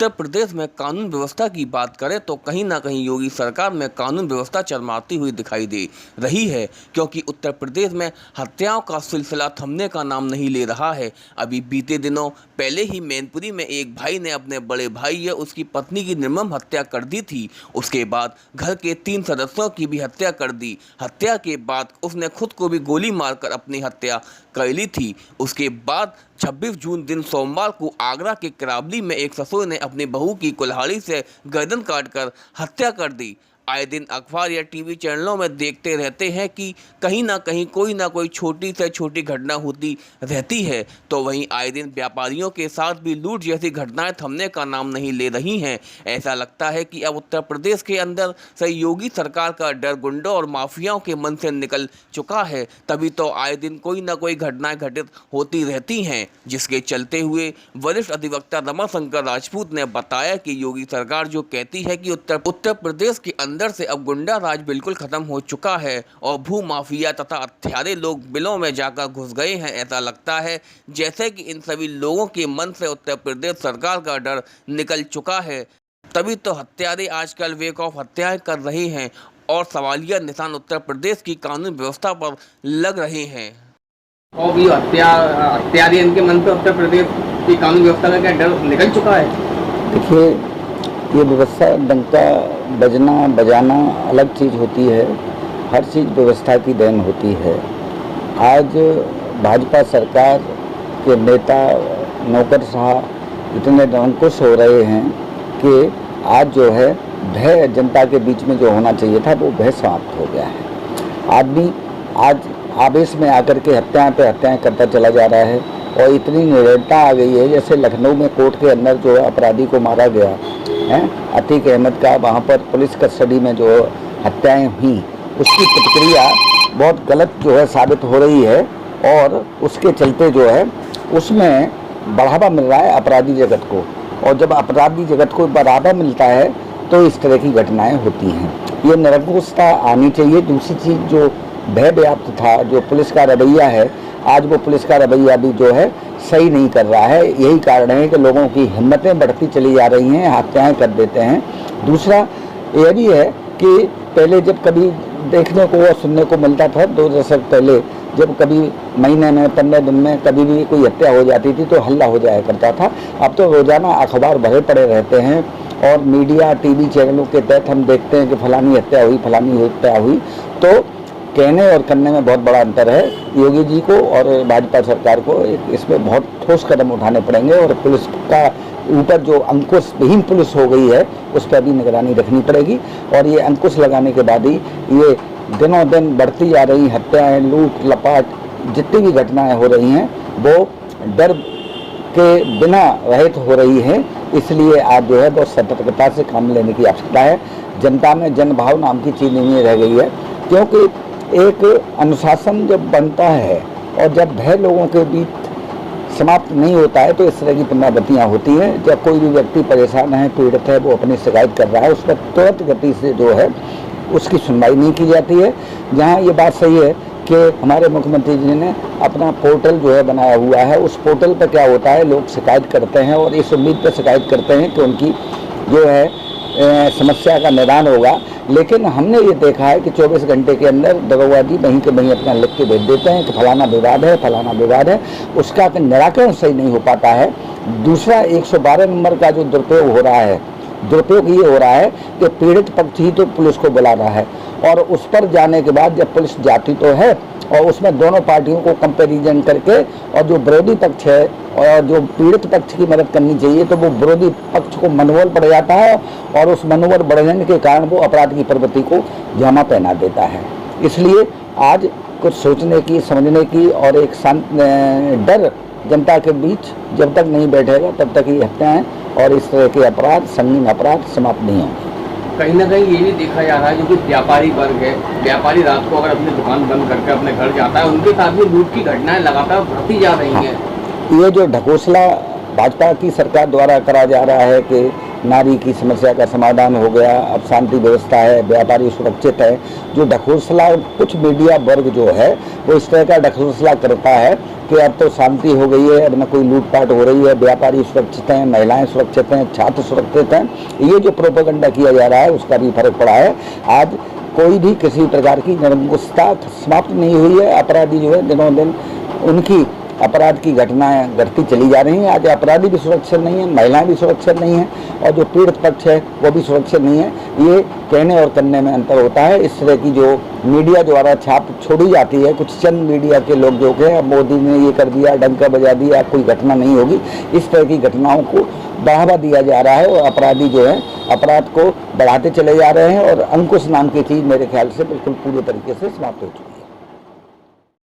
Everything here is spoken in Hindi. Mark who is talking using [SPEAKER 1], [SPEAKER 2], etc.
[SPEAKER 1] उत्तर प्रदेश में कानून व्यवस्था की बात करें तो कहीं ना कहीं योगी सरकार में कानून व्यवस्था चरमराती हुई दिखाई दे रही है, क्योंकि उत्तर प्रदेश में हत्याओं का सिलसिला थमने का नाम नहीं ले रहा है। अभी बीते दिनों पहले ही मैनपुरी में एक भाई ने अपने बड़े भाई या उसकी पत्नी की निर्मम हत्या कर दी थी। उसके बाद घर के 3 सदस्यों की भी हत्या कर दी। हत्या के बाद उसने खुद को भी गोली मारकर अपनी हत्या कर ली थी। उसके बाद 26 जून दिन सोमवार को आगरा के करावली में एक ससुर ने अपनी बहू की कुल्हाड़ी से गर्दन काटकर हत्या कर दी। आए दिन अखबार या टीवी चैनलों में देखते रहते हैं कि कहीं ना कोई छोटी से छोटी घटना होती रहती है, तो वहीं आए दिन व्यापारियों के साथ भी लूट जैसी घटनाएं थमने का नाम नहीं ले रही हैं। ऐसा लगता है कि अब उत्तर प्रदेश के अंदर से योगी सरकार का डर गुंडों और माफियाओं के मन से निकल चुका है, तभी तो आए दिन कोई ना कोई घटनाएं घटित होती रहती हैं, जिसके चलते हुए वरिष्ठ अधिवक्ता रमाशंकर राजपूत ने बताया कि योगी सरकार जो कहती है कि उत्तर प्रदेश के अंदर से अब गुंडा राज बिल्कुल खत्म हो चुका है और भू माफिया तथा हत्यारे लोग बिलों में जाकर घुस गए हैं, ऐसा लगता है जैसे कि इन सभी लोगों के मन से उत्तर प्रदेश सरकार का डर निकल चुका है। तभी तो हत्यारे आजकल वेक ऑफ हत्याएं कर रहे हैं और सवालिया निशान उत्तर प्रदेश की कानून व्यवस्था पर लग रहे हैं।
[SPEAKER 2] और भी हत्यारे इनके मन से उत्तर प्रदेश की कानून व्यवस्था का क्या डर निकल चुका है?
[SPEAKER 3] देखिए, ये व्यवस्था डंका बजना बजाना अलग चीज़ होती है, हर चीज़ व्यवस्था की देन होती है। आज भाजपा सरकार के नेता नौकरशाह इतने अंकुश हो रहे हैं कि आज जो है भय जनता के बीच में जो होना चाहिए था वो भय समाप्त हो गया है। आदमी आज आवेश में आकर के हत्याएं पे हत्याएं करता चला जा रहा है और इतनी निर्दयता आ गई है, जैसे लखनऊ में कोर्ट के अंदर जो अपराधी को मारा गया है अतीक अहमद का, वहाँ पर पुलिस कस्टडी में जो हत्याएं हुई उसकी प्रतिक्रिया बहुत गलत जो है साबित हो रही है और उसके चलते जो है उसमें बढ़ावा मिल रहा है अपराधी जगत को, और जब अपराधी जगत को बढ़ावा मिलता है तो इस तरह की घटनाएं होती हैं। ये निरंकुशता आनी चाहिए। दूसरी चीज़ जो भय व्याप्त था, जो पुलिस का रवैया है, आज वो पुलिस का रवैया भी जो है सही नहीं कर रहा है। यही कारण है कि लोगों की हिम्मतें बढ़ती चली जा रही हैं, हत्याएं कर देते हैं। दूसरा ये भी है कि पहले जब कभी देखने को और सुनने को मिलता था 2 दशक पहले, जब कभी महीने में 15 दिन में कभी भी कोई हत्या हो जाती थी तो हल्ला हो जाया करता था। अब तो रोजाना अखबार भरे पड़े रहते हैं और मीडिया टीवी चैनलों के तहत हम देखते हैं कि फलानी हत्या हुई, फलानी हत्या हुई। तो कहने और करने में बहुत बड़ा अंतर है। योगी जी को और भाजपा सरकार को इसमें बहुत ठोस कदम उठाने पड़ेंगे और पुलिस का ऊपर जो अंकुश विहीन पुलिस हो गई है उस पर भी निगरानी रखनी पड़ेगी। और ये अंकुश लगाने के बाद ही ये दिनों दिन बढ़ती जा रही हत्याएं, लूट लपाट जितनी भी घटनाएं हो रही हैं वो डर के बिना रहित हो रही है। इसलिए आज जो है बहुत सतर्कता से काम लेने की आवश्यकता है। जनता में जनभाव नाम की चीज़ नहीं रह गई है, क्योंकि एक अनुशासन जब बनता है और जब भय लोगों के बीच समाप्त नहीं होता है तो इस तरह की पुनरावृत्तियाँ होती हैं। जब कोई भी व्यक्ति परेशान है, पीड़ित है, वो अपनी शिकायत कर रहा है, उस पर तुरंत गति से जो है उसकी सुनवाई नहीं की जाती है। जहाँ ये बात सही है कि हमारे मुख्यमंत्री जी ने अपना पोर्टल जो है बनाया हुआ है, उस पोर्टल पर क्या होता है, लोग शिकायत करते हैं और इस उम्मीद पर शिकायत करते हैं कि उनकी जो है समस्या का निदान होगा। लेकिन हमने ये देखा है कि 24 घंटे के अंदर दरोगाजी वहीं के वहीं अपना लिख के भेज देते हैं कि फलाना विवाद है, फलाना विवाद है, उसका निराकरण सही नहीं हो पाता है। दूसरा 112 नंबर का जो दुरुपयोग हो रहा है, दुरुपयोग ये हो रहा है कि पीड़ित पक्ष ही तो पुलिस को बुला रहा है और उस पर जाने के बाद जब पुलिस जाती तो है और उसमें दोनों पार्टियों को कंपैरिजन करके और जो विरोधी पक्ष है और जो पीड़ित पक्ष की मदद करनी चाहिए तो वो विरोधी पक्ष को मनोबल बढ़ जाता है और उस मनोबल बढ़ जाने के कारण वो अपराध की प्रवृत्ति को जामा पहना देता है। इसलिए आज कुछ सोचने की, समझने की और एक शांत डर जनता के बीच जब तक नहीं बैठेगा तब तक ये हत्याएं और इस तरह के अपराध, संगीन अपराध समाप्त नहीं होंगे।
[SPEAKER 2] कहीं ना कहीं ये भी देखा जा रहा है, जो कि व्यापारी वर्ग है, व्यापारी रात को अगर अपनी दुकान बंद करके अपने घर जाता है, उनके साथ भी लूट की घटनाएं लगातार बढ़ती जा रही हैं।
[SPEAKER 3] ये जो ढकोसला भाजपा की सरकार द्वारा करा जा रहा है कि नारी की समस्या का समाधान हो गया, अब शांति व्यवस्था है, व्यापारी सुरक्षित है। जो ढकोसला कुछ मीडिया वर्ग जो है वो इस तरह का ढकोसला करता है कि अब तो शांति हो गई है, अब न कोई लूटपाट हो रही है, व्यापारी सुरक्षित हैं, महिलाएं सुरक्षित हैं, छात्र सुरक्षित हैं। ये जो प्रोपेगेंडा किया जा रहा है उसका भी फर्क पड़ा है। आज कोई भी किसी प्रकार की निरंकुशता समाप्त नहीं हुई है। अपराधी जो है दिनों दिन उनकी अपराध की घटनाएं घटती चली जा रही हैं। आज अपराधी भी सुरक्षित नहीं है, महिलाएं भी सुरक्षित नहीं हैं और जो पीड़ित पक्ष है वो भी सुरक्षित नहीं है। ये कहने और करने में अंतर होता है। इस तरह की जो मीडिया द्वारा छाप छोड़ी जाती है, कुछ चंद मीडिया के लोग जो कि अब मोदी ने ये कर दिया, डंका बजा दिया, कोई घटना नहीं होगी, इस तरह की घटनाओं को बढ़ावा दिया जा रहा है और अपराधी जो है अपराध को बढ़ाते चले जा रहे हैं और अंकुश नाम की चीज़ मेरे ख्याल से बिल्कुल पूरे तरीके से समाप्त हो चुकी है।